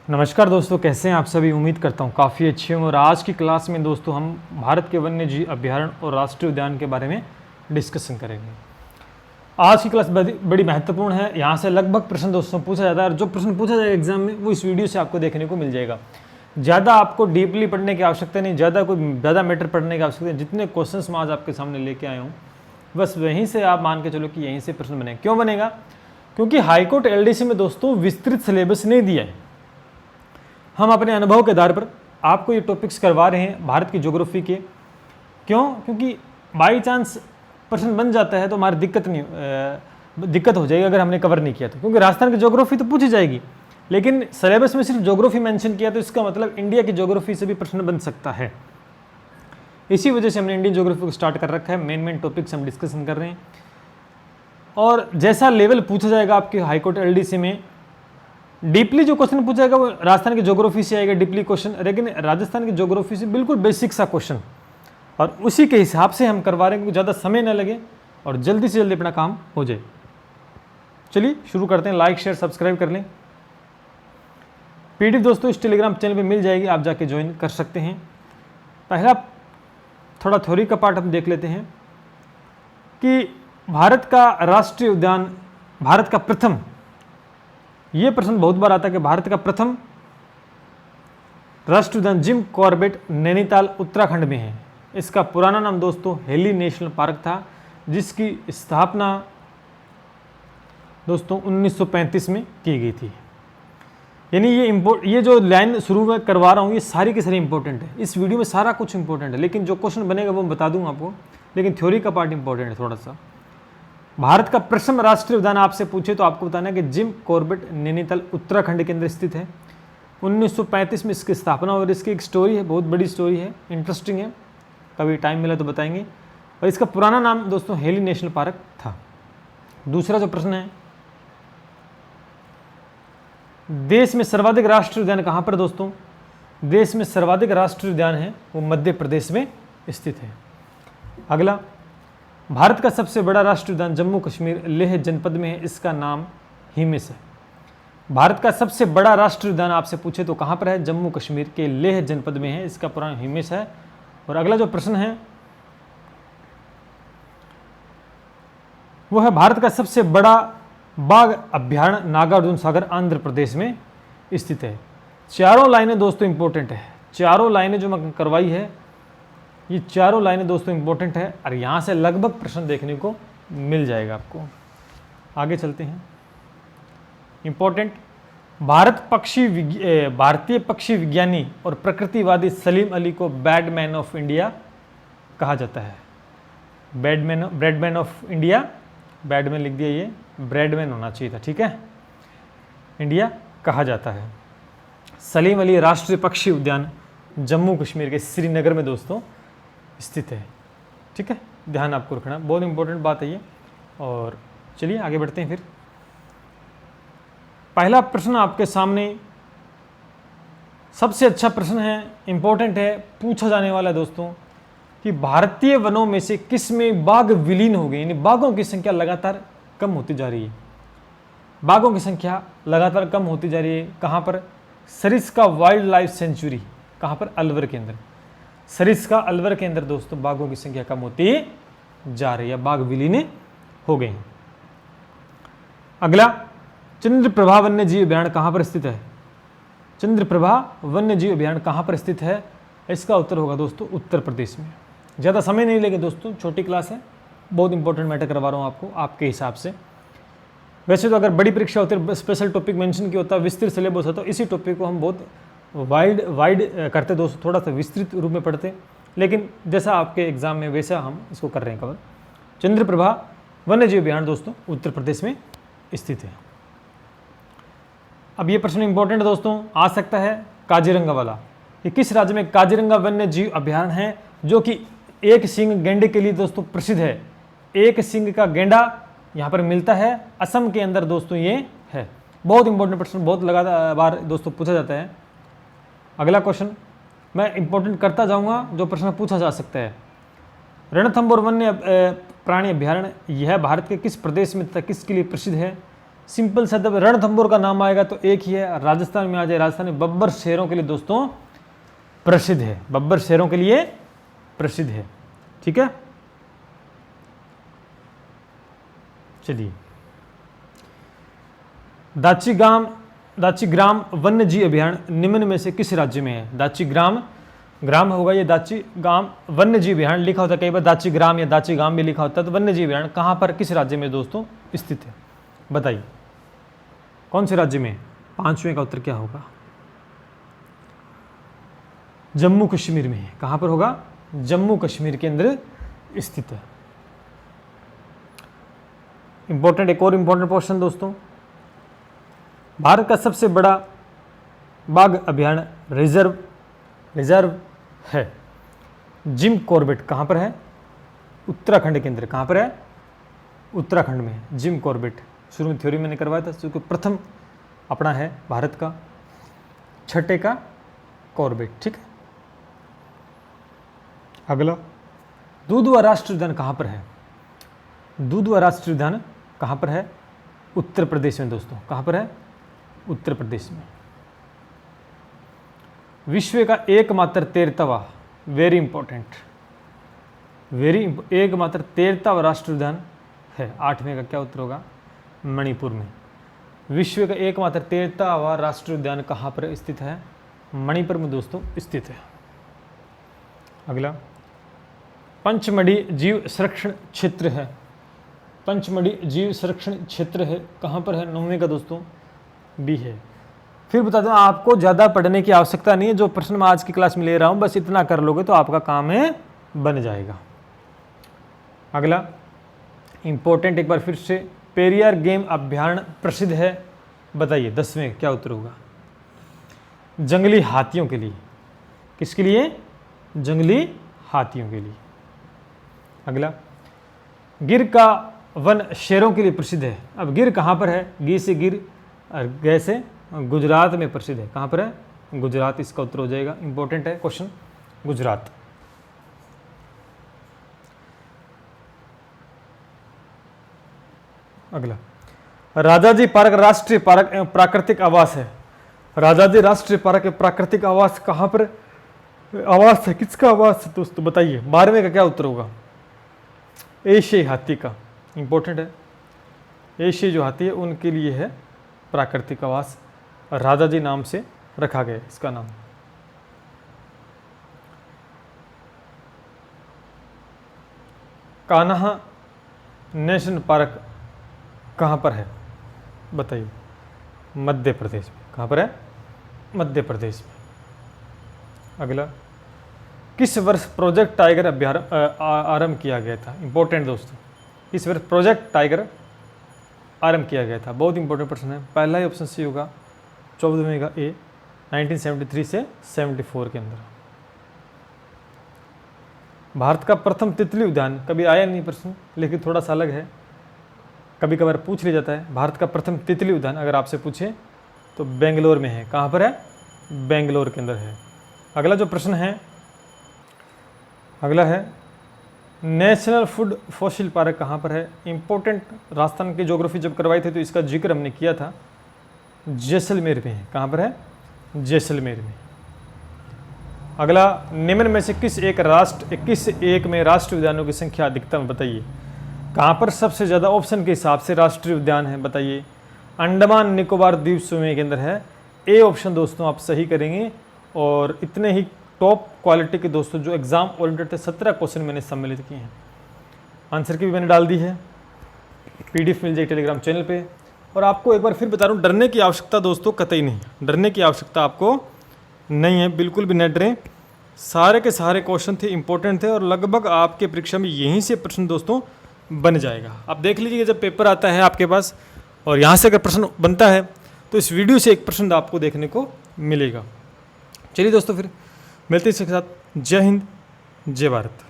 नमस्कार दोस्तों, कैसे हैं आप सभी। उम्मीद करता हूं काफ़ी अच्छे हों। और आज की क्लास में दोस्तों हम भारत के वन्य जीव अभ्यारण्य और राष्ट्रीय उद्यान के बारे में डिस्कशन करेंगे। आज की क्लास बड़ी महत्वपूर्ण है। यहाँ से लगभग प्रश्न दोस्तों पूछा जाता है और जो प्रश्न पूछा जाएगा एग्जाम में वो इस वीडियो से आपको देखने को मिल जाएगा। ज़्यादा आपको डीपली पढ़ने की आवश्यकता नहीं, ज़्यादा मैटर पढ़ने की आवश्यकता नहीं। जितने क्वेश्चन मैं आज आपके सामने लेके आया हूँ बस वहीं से आप मान के चलो कि यहीं से प्रश्न बनेगा। क्यों बनेगा? क्योंकि हाईकोर्ट एलडीसी में दोस्तों विस्तृत सिलेबस नहीं दिया है। हम अपने अनुभव के आधार पर आपको ये टॉपिक्स करवा रहे हैं भारत की ज्योग्राफी के। क्यों? क्योंकि बाई चांस प्रश्न बन जाता है तो हमारी दिक्कत हो जाएगी अगर हमने कवर नहीं किया तो। क्योंकि राजस्थान की ज्योग्राफी तो पूछी जाएगी, लेकिन सिलेबस में सिर्फ ज्योग्राफी मेंशन किया तो इसका मतलब इंडिया की ज्योग्राफी से भी प्रश्न बन सकता है। इसी वजह से हमने इंडियन ज्योग्राफी को स्टार्ट कर रखा है। मेन टॉपिक्स हम डिस्कशन कर रहे हैं और जैसा लेवल पूछा जाएगा आपके हाईकोर्ट एलडीसी में, डीपली जो क्वेश्चन पूछा जाएगा वो राजस्थान की ज्योग्राफी से आएगा डीपली क्वेश्चन, लेकिन राजस्थान की ज्योग्राफी से बिल्कुल बेसिक सा क्वेश्चन, और उसी के हिसाब से हम करवा रहे हैं क्योंकि ज़्यादा समय ना लगे और जल्दी से जल्दी अपना काम हो जाए। चलिए शुरू करते हैं। लाइक शेयर सब्सक्राइब कर लें। पीडीएफ दोस्तों इस टेलीग्राम चैनल पे मिल जाएगी, आप जाके ज्वाइन कर सकते हैं। पहला थोड़ा थ्योरी का पार्ट हम देख लेते हैं कि भारत का राष्ट्रीय उद्यान, भारत का प्रथम, ये प्रश्न बहुत बार आता है कि भारत का प्रथम राष्ट्रीय उद्यान जिम कॉर्बेट नैनीताल उत्तराखंड में है। इसका पुराना नाम दोस्तों हेली नेशनल पार्क था, जिसकी स्थापना दोस्तों 1935 में की गई थी। यानी ये जो लाइन शुरू में करवा रहा हूँ ये सारी की सारी इंपॉर्टेंट है। इस वीडियो में सारा कुछ इंपॉर्टेंट है, लेकिन जो क्वेश्चन बनेगा वो बता दूँ आपको, लेकिन थ्योरी का पार्ट इंपॉर्टेंट है थोड़ा सा। भारत का प्रथम राष्ट्रीय उद्यान आपसे पूछे तो आपको बताना है कि जिम कॉर्बेट नैनीताल उत्तराखंड के अंदर स्थित है। 1935 में इसकी स्थापना, और इसकी एक स्टोरी है, बहुत बड़ी स्टोरी है, इंटरेस्टिंग है, कभी टाइम मिला तो बताएंगे। और इसका पुराना नाम दोस्तों हेली नेशनल पार्क था। दूसरा जो प्रश्न है, देश में सर्वाधिक राष्ट्रीय उद्यान कहाँ पर दोस्तों? देश में सर्वाधिक राष्ट्रीय उद्यान है वो मध्य प्रदेश में स्थित है। अगला, भारत का सबसे बड़ा राष्ट्रीय उद्यान जम्मू कश्मीर लेह जनपद में है, इसका नाम हिमिस है। भारत का सबसे बड़ा राष्ट्रीय उद्यान आपसे पूछे तो कहाँ पर है? जम्मू कश्मीर के लेह जनपद में है, इसका पूरा हिमिस है। और अगला जो प्रश्न है वो है भारत का सबसे बड़ा बाघ अभ्यारण्य नागार्जुन सागर आंध्र प्रदेश में स्थित है। चारों लाइनें दोस्तों इंपॉर्टेंट है, चारों लाइनें जो मैं करवाई है ये चारों लाइनें दोस्तों इंपॉर्टेंट है और यहाँ से लगभग प्रश्न देखने को मिल जाएगा आपको। आगे चलते हैं। इंपॉर्टेंट, भारतीय पक्षी विज्ञानी और प्रकृतिवादी सलीम अली को बैडमैन ऑफ इंडिया कहा जाता है। ब्रेडमैन ऑफ इंडिया, बैडमैन लिख दिया, ये ब्रेडमैन होना चाहिए था, ठीक है, इंडिया कहा जाता है। सलीम अली राष्ट्रीय पक्षी उद्यान जम्मू कश्मीर के श्रीनगर में दोस्तों स्थित है, ठीक है, ध्यान आपको रखना, बहुत इंपॉर्टेंट बात है ये। और चलिए आगे बढ़ते हैं। फिर पहला प्रश्न आपके सामने सबसे अच्छा प्रश्न है, इंपॉर्टेंट है, पूछा जाने वाला है दोस्तों कि भारतीय वनों में से किस में बाघ विलीन हो गए, यानी बाघों की संख्या लगातार कम होती जा रही है। बाघों की संख्या लगातार कम होती जा रही है। कहाँ पर? सरिस्का वाइल्ड लाइफ सेंचुरी, कहाँ पर? अलवर के अंदर। सरिस्का अलवर के अंदर दोस्तों बाघों की संख्या कम होती जा रही है, बाघ विलीन हो गए हैं। अगला, चंद्रप्रभा वन्य जीव अभ्यारण्य कहाँ पर स्थित है? चंद्रप्रभा वन्य जीव अभ्यारण्य कहाँ पर स्थित है? इसका उत्तर होगा दोस्तों उत्तर प्रदेश में। ज़्यादा समय नहीं लेगा दोस्तों, छोटी क्लास है, बहुत इंपॉर्टेंट मैटर करवा रहा हूँ आपको आपके हिसाब से। वैसे तो अगर बड़ी परीक्षा होती है, स्पेशल टॉपिक मेंशन किया होता है, विस्तृत सिलेबस होता है, इसी टॉपिक को हम बहुत वाइड करते दोस्तों, थोड़ा सा विस्तृत रूप में पढ़ते, लेकिन जैसा आपके एग्जाम में वैसा हम इसको कर रहे हैं कवर। चंद्रप्रभा वन्य जीव अभ्यारण्य दोस्तों उत्तर प्रदेश में स्थित है। अब ये प्रश्न इंपॉर्टेंट दोस्तों आ सकता है, काजीरंगा वाला, कि किस राज्य में काजीरंगा वन्य जीव अभ्यारण्य है जो कि एक सींग गेंडे के लिए दोस्तों प्रसिद्ध है। एक सींग का गेंडा यहाँ पर मिलता है, असम के अंदर दोस्तों ये है। बहुत इंपॉर्टेंट प्रश्न, बहुत लगातार बार दोस्तों पूछा जाता है। अगला क्वेश्चन मैं इंपॉर्टेंट करता जाऊँगा, जो प्रश्न पूछा जा सकता है। रणथंभौर वन्य प्राणी अभ्यारण्य यह भारत के किस प्रदेश में तथा किसके लिए प्रसिद्ध है? सिंपल सा, जब रणथंभौर का नाम आएगा तो एक ही है, राजस्थान में आ जाए। राजस्थान में बब्बर शेरों के लिए दोस्तों प्रसिद्ध है, बब्बर शेरों के लिए प्रसिद्ध है। ठीक है, चलिए, दाचीग्राम वन्य जीव अभयारण्य निम्न में से किस राज्य में है? दाचीग्राम, ग्राम होगा ये, दाचीग्राम वन्य जीव अभयारण्य लिखा होता है, कई बार दाचीग्राम या दाचीगाम भी लिखा होता है। तो वन्य जीव अभयारण्य कहाँ पर, किस राज्य में दोस्तों स्थित है? बताइए कौन से राज्य में? पांचवें का उत्तर क्या होगा? जम्मू कश्मीर में है। कहाँ पर होगा? जम्मू कश्मीर के अंदर स्थित है। इंपॉर्टेंट, एक और इंपॉर्टेंट क्वेश्चन दोस्तों, भारत का सबसे बड़ा बाघ अभयारण्य रिजर्व है जिम कॉर्बेट, कहाँ पर है? उत्तराखंड के अंदर। कहाँ पर है? उत्तराखंड में है जिम कॉर्बेट। शुरू में थ्योरी मैंने करवाया था, क्योंकि प्रथम अपना है भारत का, छठे का कॉर्बेट। ठीक है, अगला, दुधवा राष्ट्रीय उद्यान कहाँ पर है? दुधवा राष्ट्रीय उद्यान कहाँ पर है? उत्तर प्रदेश में दोस्तों। कहाँ पर है? उत्तर प्रदेश में। विश्व का एकमात्र 13वां, वेरी इंपॉर्टेंट, एकमात्र 13वां राष्ट्रीय उद्यान है। 8वें का क्या उत्तर होगा? मणिपुर में। विश्व का एकमात्र 13वां राष्ट्रीय उद्यान कहाँ पर स्थित है? मणिपुर में दोस्तों स्थित है। अगला, पंचमढ़ी जीव संरक्षण क्षेत्र है। पंचमढ़ी जीव संरक्षण क्षेत्र है, कहाँ पर है? 9वें का दोस्तों बी है। फिर बता दूं, आपको ज़्यादा पढ़ने की आवश्यकता नहीं है, जो प्रश्न मैं आज की क्लास में ले रहा हूँ बस इतना कर लोगे तो आपका काम है बन जाएगा। अगला इंपॉर्टेंट, एक बार फिर से, पेरियार गेम अभयारण्य प्रसिद्ध है, बताइए 10वें क्या उत्तर होगा? जंगली हाथियों के लिए। किसके लिए? जंगली हाथियों के लिए। अगला, गिर का वन शेरों के लिए प्रसिद्ध है। अब गिर कहाँ पर है? गी से गिर, और गै से गुजरात में प्रसिद्ध है। कहाँ पर है? गुजरात, इसका उत्तर हो जाएगा। इंपॉर्टेंट है क्वेश्चन, गुजरात। अगला, राजाजी पार्क राष्ट्रीय पार्क एवं प्राकृतिक आवास है। राजाजी राष्ट्रीय पार्क एवं प्राकृतिक आवास कहाँ पर आवास है? किसका आवास है दोस्तों बताइए? 12वें का क्या उत्तर होगा? एशियाई हाथी का। इंपॉर्टेंट है, एशियाई जो हाथी है उनके लिए है प्राकृतिक आवास, राजाजी नाम से रखा गया इसका नाम। कान्हा नेशनल पार्क कहाँ पर है? बताइए। मध्य प्रदेश में। कहाँ पर है? मध्य प्रदेश में। अगला, किस वर्ष प्रोजेक्ट टाइगर अभ्यारण्य आरंभ किया गया था? इंपॉर्टेंट दोस्तों, किस वर्ष प्रोजेक्ट टाइगर आरंभ किया गया था? बहुत इंपॉर्टेंट प्रश्न है। पहला ही ऑप्शन सी होगा, 14वें का ए, 1973 से 74 के अंदर। भारत का प्रथम तितली उद्यान, कभी आया नहीं प्रश्न, लेकिन थोड़ा सा अलग है, कभी कभार पूछ लिया जाता है। भारत का प्रथम तितली उद्यान अगर आपसे पूछे तो बेंगलोर में है। कहाँ पर है? बेंगलोर के अंदर है। अगला जो प्रश्न है, अगला है, नेशनल फूड फॉसिल पार्क कहाँ पर है? इंपॉर्टेंट, राजस्थान की ज्योग्राफी जब करवाई थी तो इसका जिक्र हमने किया था, जैसलमेर में है। कहाँ पर है? जैसलमेर में। अगला, निम्न में से किस एक में राष्ट्रीय उद्यानों की संख्या अधिकतम? बताइए कहाँ पर सबसे ज़्यादा ऑप्शन के हिसाब से राष्ट्रीय उद्यान है? बताइए। अंडमान निकोबार द्वीप समूह के अंदर है। ए ऑप्शन दोस्तों आप सही करेंगे। और इतने ही टॉप क्वालिटी के दोस्तों जो एग्जाम ओरिएंटेड थे 17 क्वेश्चन मैंने सम्मिलित किए हैं। आंसर की भी मैंने डाल दी है, PDF मिल जाएगी टेलीग्राम चैनल पे। और आपको एक बार फिर बता रहा हूँ, डरने की आवश्यकता दोस्तों कतई नहीं, डरने की आवश्यकता आपको नहीं है, बिल्कुल भी न डरें। सारे के सारे क्वेश्चन थे, इंपॉर्टेंट थे, और लगभग आपके परीक्षा में यहीं से प्रश्न दोस्तों बन जाएगा। आप देख लीजिए जब पेपर आता है आपके पास और यहाँ से अगर प्रश्न बनता है तो इस वीडियो से एक प्रश्न आपको देखने को मिलेगा। चलिए दोस्तों, फिर मिलते हैं इसके साथ। जय हिंद, जय भारत।